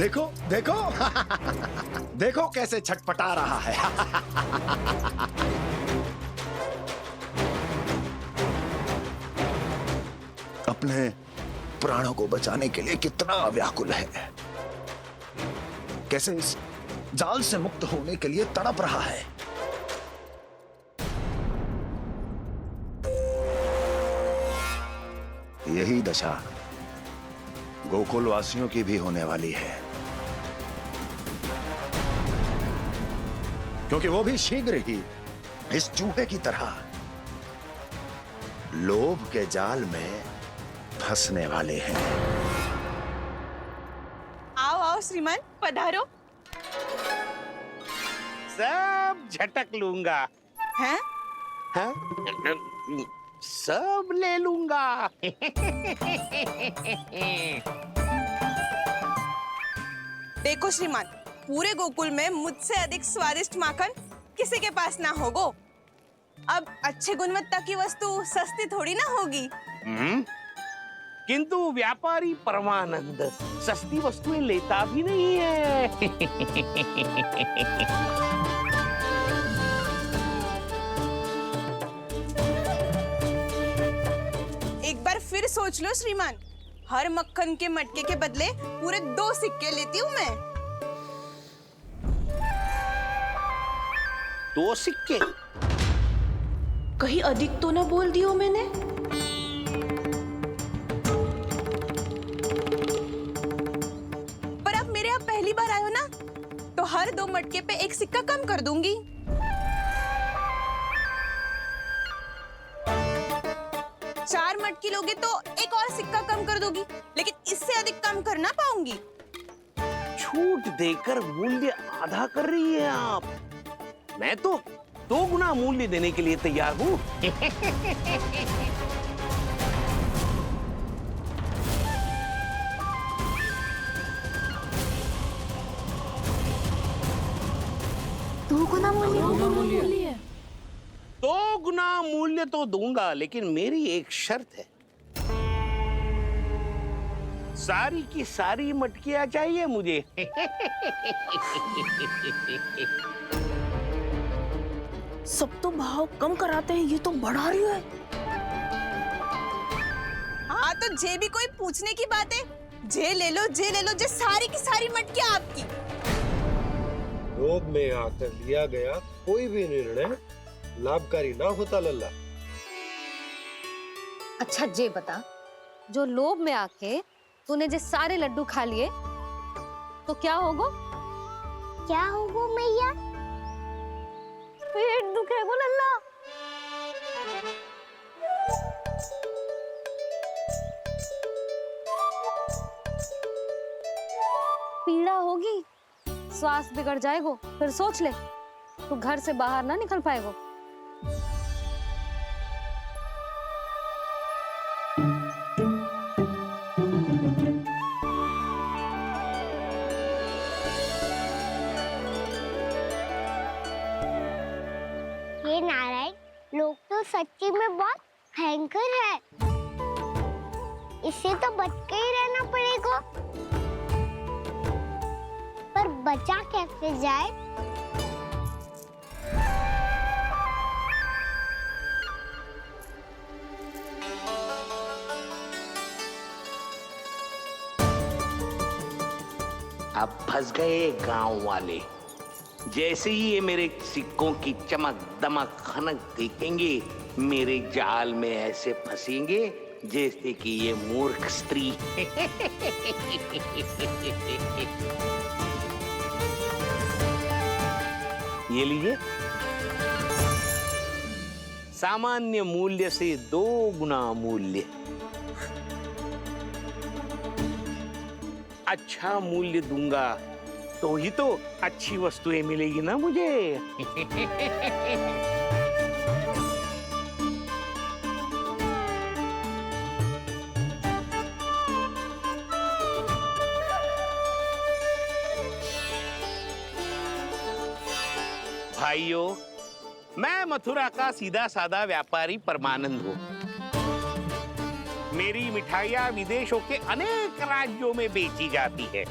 देखो देखो देखो कैसे छटपटा रहा है। अपने प्राणों को बचाने के लिए कितना व्याकुल है, कैसे इस जाल से मुक्त होने के लिए तड़प रहा है। यही दशा गोकुल वासियों की भी होने वाली है, क्योंकि वो भी शीघ्र ही इस चूहे की तरह लोभ के जाल में फंसने वाले हैं। आओ आओ श्रीमान, पधारो। सब झटक लूंगा। हैं? हाँ? सब ले लूंगा। देखो श्रीमान, पूरे गोकुल में मुझसे अधिक स्वादिष्ट माखन किसी के पास ना होगो। अब अच्छे गुणवत्ता की वस्तु सस्ती थोड़ी ना होगी। किंतु व्यापारी परमानंद सस्ती वस्तुएं लेता भी नहीं है। एक बार फिर सोच लो श्रीमान, हर मक्खन के मटके के बदले पूरे 2 सिक्के लेती हूँ मैं। 2 सिक्के? कहीं अधिक तो ना बोल दियो मैंने? पर आप मेरे यहाँ पहली बार आए हो ना, तो हर 2 मटके पे 1 सिक्का कम कर दूंगी। चार मटकी लोगे तो 1 और सिक्का कम कर दोगी, लेकिन इससे अधिक कम कर ना पाऊंगी। छूट देकर मूल्य आधा कर रही है आप। मैं तो 2 गुना मूल्य देने के लिए तैयार हूँ। दो गुना मूल्य? 2 गुना मूल्य तो दूंगा, लेकिन मेरी एक शर्त है। सारी की सारी मटकियां चाहिए मुझे। सब तो भाव कम कराते हैं, ये तो बढ़ा रही है। हाँ तो जे भी कोई पूछने की बात है, जे ले लो, जे ले लो, जे सारी की सारी मटकियां आपकी। लोभ में आकर लिया गया कोई भी निर्णय लाभकारी ना होता लल्ला। अच्छा जे बता, जो लोभ में आके तूने जो सारे लड्डू खा लिए तो क्या होगा? क्या होगा मैया? पेट दुखेगा लल्ला। पीड़ा होगी, स्वास्थ्य बिगड़ जाएगा, फिर सोच ले तू घर से बाहर ना निकल पाएगा। ये नारायण, लोग तो सच्ची में बहुत भयंकर है। इससे तो बच के ही रहना पड़ेगा। पर बचा कैसे जाए? अब फंस गए गांव वाले। जैसे ही ये मेरे सिक्कों की चमक दमक खनक देखेंगे, मेरे जाल में ऐसे फंसेंगे जैसे कि ये मूर्ख स्त्री। ये लीजिए, सामान्य मूल्य से 2 गुना मूल्य। अच्छा मूल्य दूंगा तो ही तो अच्छी वस्तुएं मिलेगी ना मुझे। भाइयों, मैं मथुरा का सीधा साधा व्यापारी परमानंद हूँ। मेरी मिठाइयाँ विदेशों के अनेक राज्यों में बेची जाती है।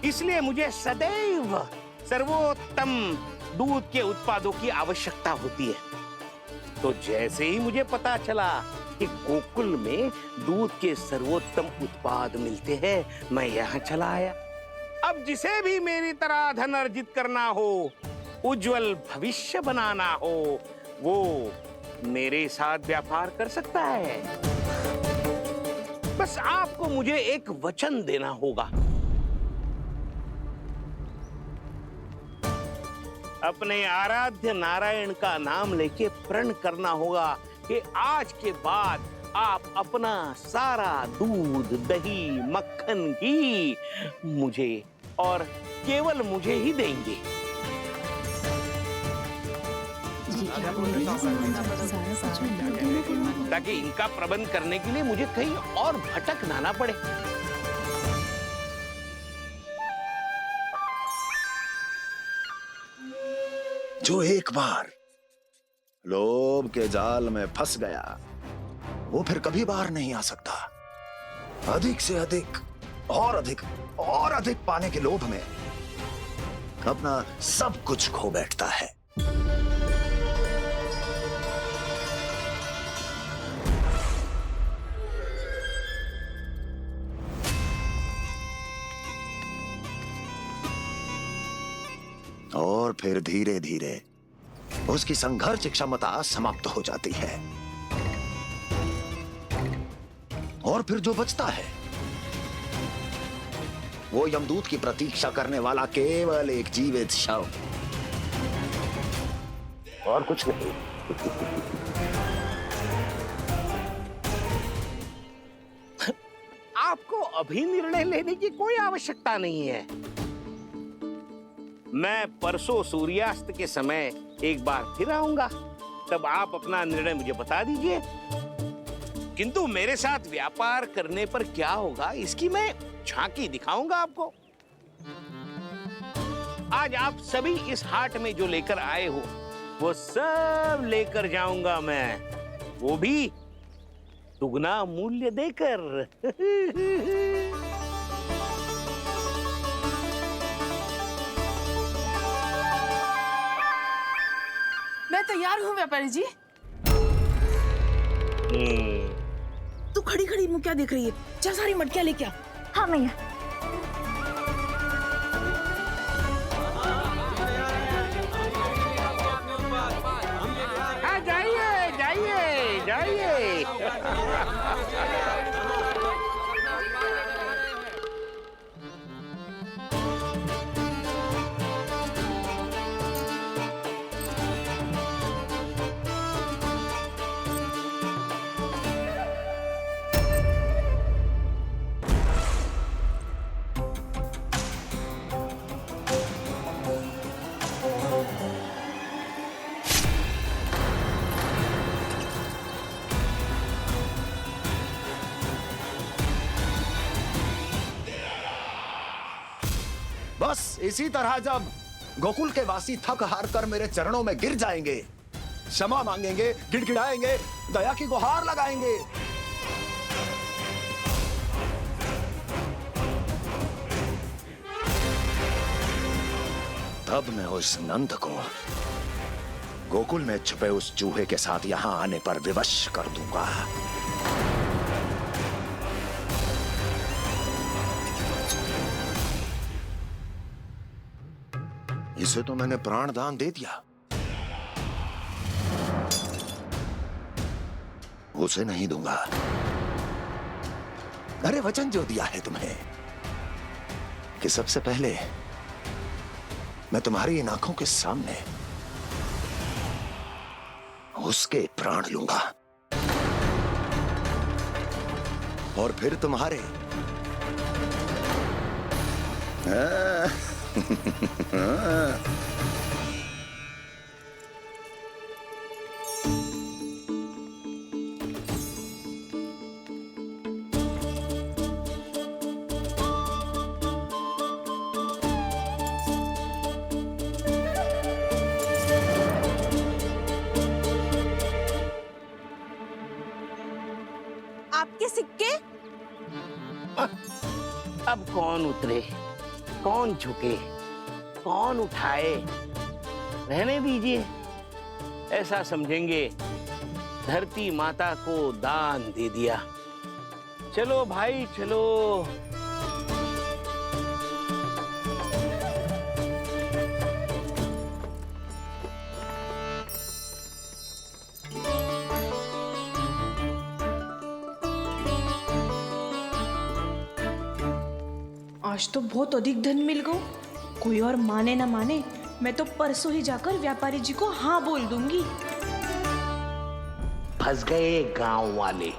इसलिए मुझे सदैव सर्वोत्तम दूध के उत्पादों की आवश्यकता होती है। तो जैसे ही मुझे पता चला कि गोकुल में दूध के सर्वोत्तम उत्पाद मिलते हैं, मैं यहाँ चला आया। अब जिसे भी मेरी तरह धन अर्जित करना हो, उज्जवल भविष्य बनाना हो, वो मेरे साथ व्यापार कर सकता है। बस आपको मुझे एक वचन देना होगा। अपने आराध्य नारायण का नाम लेके प्रण करना होगा कि आज के बाद आप अपना सारा दूध, दही, मक्खन, घी मुझे और केवल मुझे ही देंगे। ताकि इनका प्रबंध करने के लिए मुझे कहीं और भटकना ना पड़े। जो एक बार लोभ के जाल में फंस गया, वो फिर कभी बाहर नहीं आ सकता। अधिक से अधिक और अधिक और अधिक पाने के लोभ में अपना सब कुछ खो बैठता है। और फिर धीरे धीरे उसकी संघर्ष क्षमता समाप्त हो जाती है। और फिर जो बचता है वो यमदूत की प्रतीक्षा करने वाला केवल एक जीवित शव, और कुछ नहीं। आपको अभी निर्णय लेने की कोई आवश्यकता नहीं है। मैं परसों सूर्यास्त के समय एक बार फिर आऊंगा, तब आप अपना निर्णय मुझे बता दीजिए। किंतु मेरे साथ व्यापार करने पर क्या होगा, इसकी मैं झांकी दिखाऊंगा आपको। आज आप सभी इस हाट में जो लेकर आए हो, वो सब लेकर जाऊंगा मैं, वो भी दुगना मूल्य देकर। मैं तैयार हूँ व्यापारी जी। तू खड़ी खड़ी मुँह क्या देख रही है? चल सारी मटकियाँ लेके आ। हाँ भैया। हाँ, जाइए जाइए जाइए। बस इसी तरह जब गोकुल के वासी थक हार कर मेरे चरणों में गिर जाएंगे, क्षमा मांगेंगे, गिड़गिड़ाएंगे, दया की गुहार लगाएंगे, तब मैं उस नंद को गोकुल में छुपे उस चूहे के साथ यहां आने पर विवश कर दूंगा। इसे तो मैंने प्राण दान दे दिया, उसे नहीं दूंगा। अरे वचन जो दिया है तुम्हें कि सबसे पहले मैं तुम्हारी इन आंखों के सामने उसके प्राण लूंगा और फिर तुम्हारे। आपके सिक्के? अब कौन उतरे, कौन झुके, कौन उठाए, रहने दीजिए। ऐसा समझेंगे धरती माता को दान दे दिया। चलो भाई चलो। आज तो बहुत अधिक धन मिल गो। कोई और माने ना माने, मैं तो परसों ही जाकर व्यापारी जी को हाँ बोल दूंगी। फंस गए गांव वाले।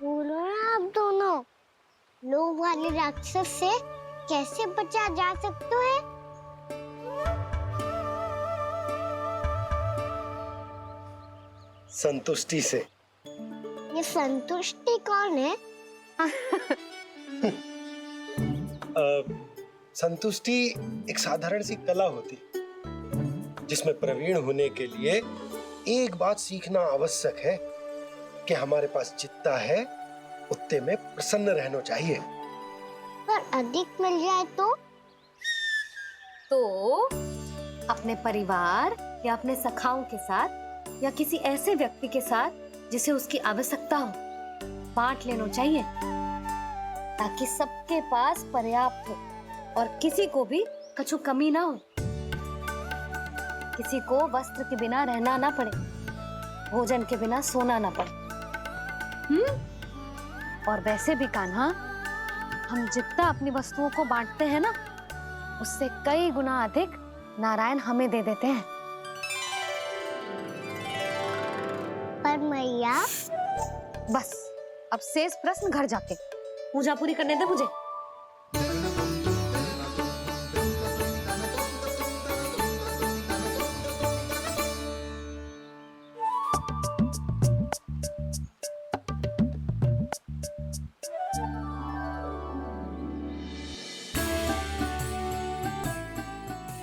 बोलो ना आप दोनों, लोभ वाले राक्षस से कैसे बचा जा सकता है? संतुष्टि से। ये संतुष्टि कौन है? संतुष्टि एक साधारण सी कला होती जिसमें प्रवीण होने के लिए एक बात सीखना आवश्यक है कि हमारे पास जितना है उतने में प्रसन्न रहना चाहिए। पर अधिक मिल जाए तो अपने परिवार या अपने सखाओं के साथ या किसी ऐसे व्यक्ति के साथ जिसे उसकी आवश्यकता हो बांट लेना चाहिए, ताकि सबके पास पर्याप्त हो और किसी को भी कछु कमी ना हो, किसी को वस्त्र के बिना रहना ना पड़े, भोजन के बिना सोना ना पड़े। और वैसे भी कान्हा, हम जितना अपनी वस्तुओं को बांटते हैं ना, उससे कई गुना अधिक नारायण हमें दे देते हैं। पर मैया, बस अब शेष प्रश्न घर जाके पूजा पूरी करने दे मुझे।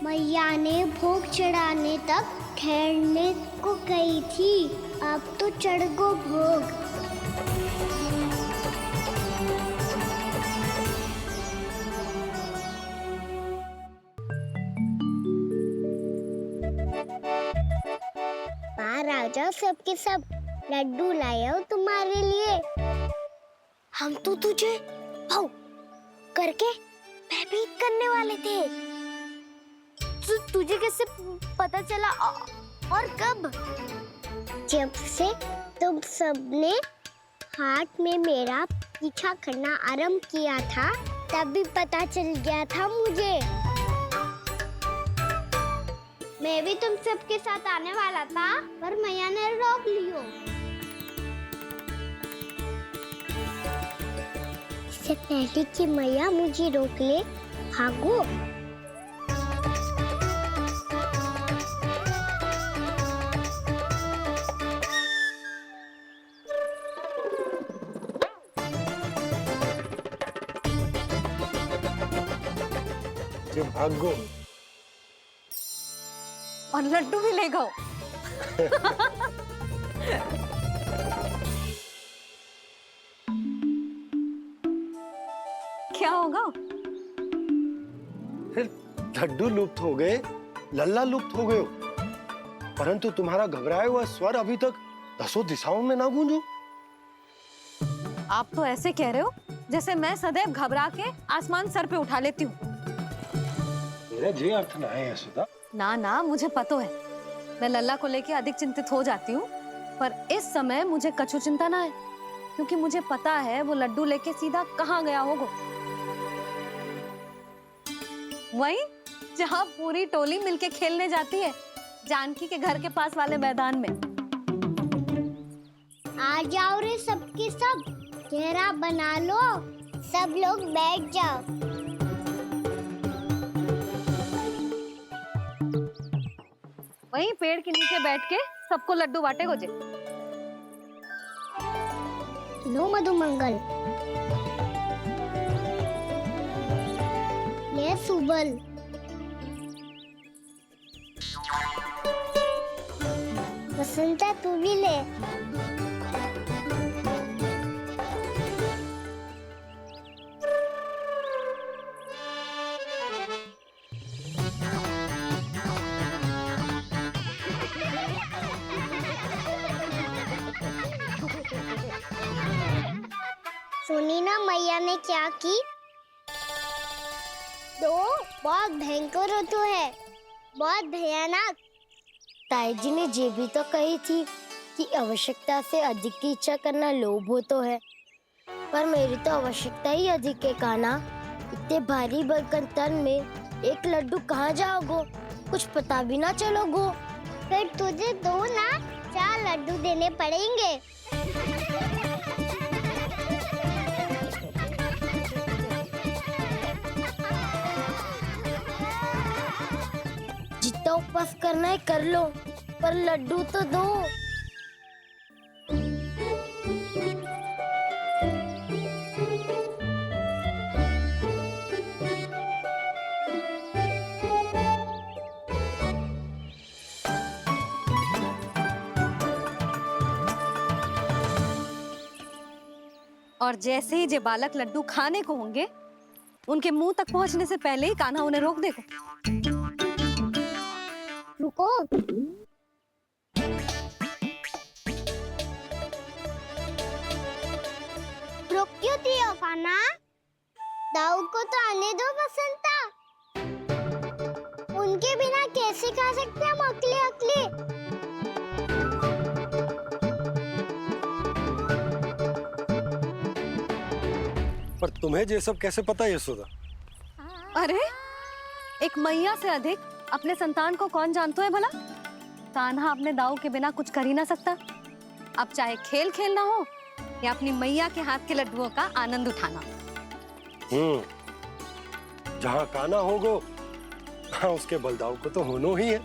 मैया ने भोग चढ़ाने तक ठहरने को कही थी, अब तो चढ़ गो भोग। बाहर आ जाओ सबके सब, लड्डू लाया हूँ तुम्हारे लिए। हम तो तुझे भाव करके भयभीत करने वाले थे। तुझे कैसे पता चला और कब? जब से तुम सबने हाथ में मेरा पीछा करना आरंभ किया था, तभी पता चल गया था मुझे। मैं भी तुम सबके साथ आने वाला था, पर मैया ने रोक लियो। इससे पहले कि मैया मुझे रोक ले, भागो। भागो और लड्डू भी ले गो। क्या होगा? लड्डू लुप्त हो गए, लल्ला लुप्त हो गए, परंतु तुम्हारा घबराया हुआ स्वर अभी तक 10 दिशाओं में ना गूंजो। आप तो ऐसे कह रहे हो जैसे मैं सदैव घबरा के आसमान सर पे उठा लेती हूँ। मेरा जे अर्थ ना है यशोदा। ना ना, मुझे पता है, मैं लल्ला को लेके अधिक चिंतित हो जाती हूँ, पर इस समय मुझे कछु चिंता ना है, क्योंकि मुझे पता है वो लड्डू लेके सीधा कहाँ गया होगा। वही जहाँ पूरी टोली मिलके खेलने जाती है, जानकी के घर के पास वाले मैदान में। आ जाओ रे सबके सब, घेरा बना लो, सब लोग बैठ जाओ। वहीं पेड़ के नीचे बैठ के सबको लड्डू बांटे गोजे। लो मधुमंगल, ये सुबल, वसंता तू भी ले। मैया ने क्या की? तो बहुत भयंकर ऋतु है, बहुत भयानक। ताई जी ने ये भी तो कही थी कि आवश्यकता से अधिक की इच्छा करना लोभ हो तो है, पर मेरी तो आवश्यकता ही अधिक है कान्हा। इतने भारी बर्तन तन में एक लड्डू कहाँ जाओगो, कुछ पता भी ना चलोगो। फिर तुझे 2 ना 4 लड्डू देने पड़ेंगे। जितना उपवास करना है कर लो, पर लड्डू तो दो। और जैसे ही जे बालक लड्डू खाने को होंगे, उनके मुंह तक पहुंचने से पहले ही कान्हा उन्हें रोक देगा। रुको। रुक क्यों दियो कान्हा? दाऊ को तो आने दो बसंता। उनके बिना कैसे खा सकते हम अकेले अकेले? पर तुम्हें ये सब कैसे पता है यशोदा? अरे, एक मैया से अधिक अपने संतान को कौन जानता है भला? कान्हा अपने दाऊ के बिना कुछ कर ही ना सकता। अब चाहे खेल खेलना हो या अपनी मैया के हाथ के लड्डुओं का आनंद उठाना। जहाँ कान्हा होगो, हाँ उसके बलदाऊ को तो होनो ही है।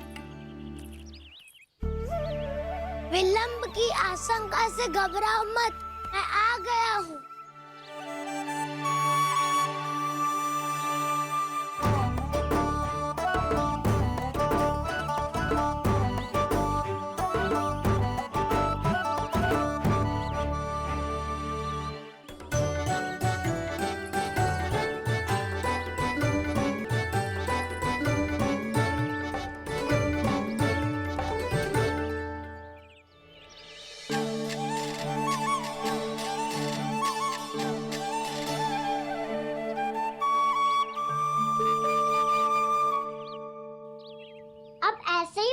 विलंब की आशंका से घबराओ मत, मैं आ गया हूँ।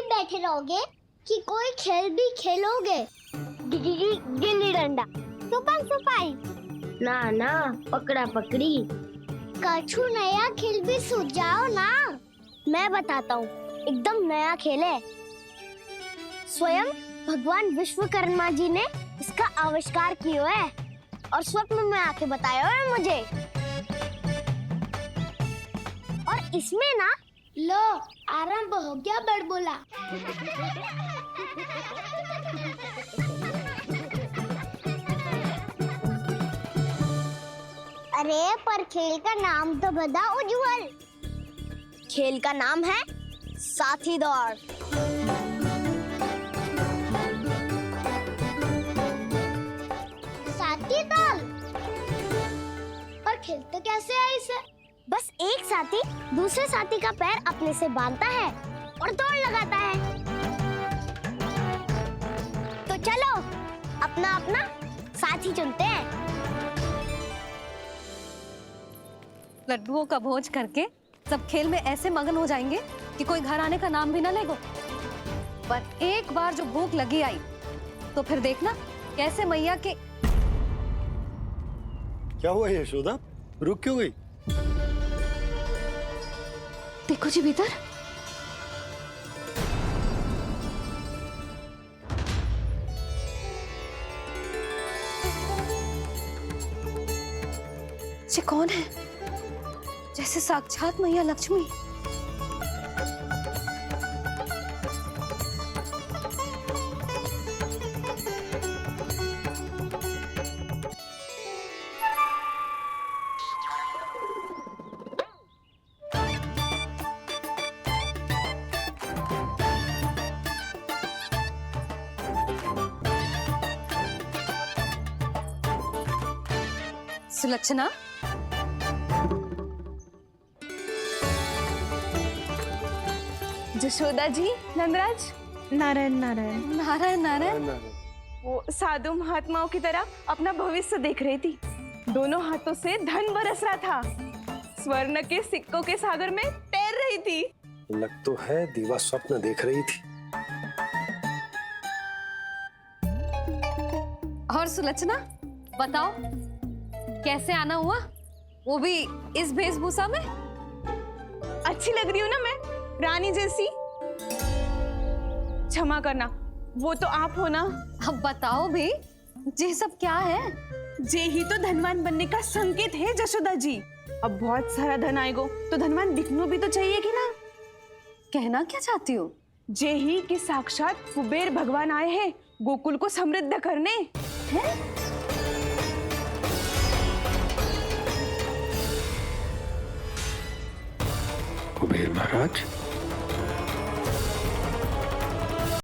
बैठे रहोगे कि कोई खेल भी खेलोगे? गिल्ली डंडा, छुपन छुपाई, ना ना पकड़ा पकड़ी, कछु नया खेल भी सुझाओ ना। मैं बताता हूँ, एकदम नया खेल है। स्वयं भगवान विश्वकर्मा जी ने इसका आविष्कार किया है और स्वप्न में आके बताया है मुझे। और इसमें ना लो आरंभ हो गया बड़बोला। अरे पर खेल का नाम तो बता उज्जवल। खेल का नाम है साथी दौड़। साथी दौड़? पर खेलते कैसे है इसे? बस एक साथी दूसरे साथी का पैर अपने से बांधता है और दौड़ लगाता है। तो चलो अपना अपना साथी चुनते हैं। लड्डुओं का भोज करके सब खेल में ऐसे मगन हो जाएंगे कि कोई घर आने का नाम भी ना लेगो। पर एक बार जो भूख लगी आई तो फिर देखना कैसे मैया के। क्या हुआ यशोदा, रुक क्यों गई? देखो जी भीतर। ये कौन है? जैसे साक्षात मैया लक्ष्मी। सुलक्षणा, जशोदा जी, नंदराज। नारायण नारायण। नारायण नारायण। वो साधु महात्माओं की तरह अपना भविष्य देख रही थी। दोनों हाथों से धन बरस रहा था, स्वर्ण के सिक्कों के सागर में तैर रही थी। लग तो है दीवा स्वप्न देख रही थी। और सुलक्षणा बताओ, कैसे आना हुआ, वो भी इस वेशभूषा में? अच्छी लग रही हूँ ना मैं, रानी जैसी? क्षमा करना, वो तो आप हो ना। अब बताओ भी, ये सब क्या है? जे ही तो धनवान बनने का संकेत है जशोदा जी। अब बहुत सारा धन आएगा तो धनवान दिखना भी तो चाहिए कि ना। कहना क्या चाहती हो? जे ही कि साक्षात कुबेर भगवान आए हैं गोकुल को समृद्ध करने। हैं? कुबेर महाराज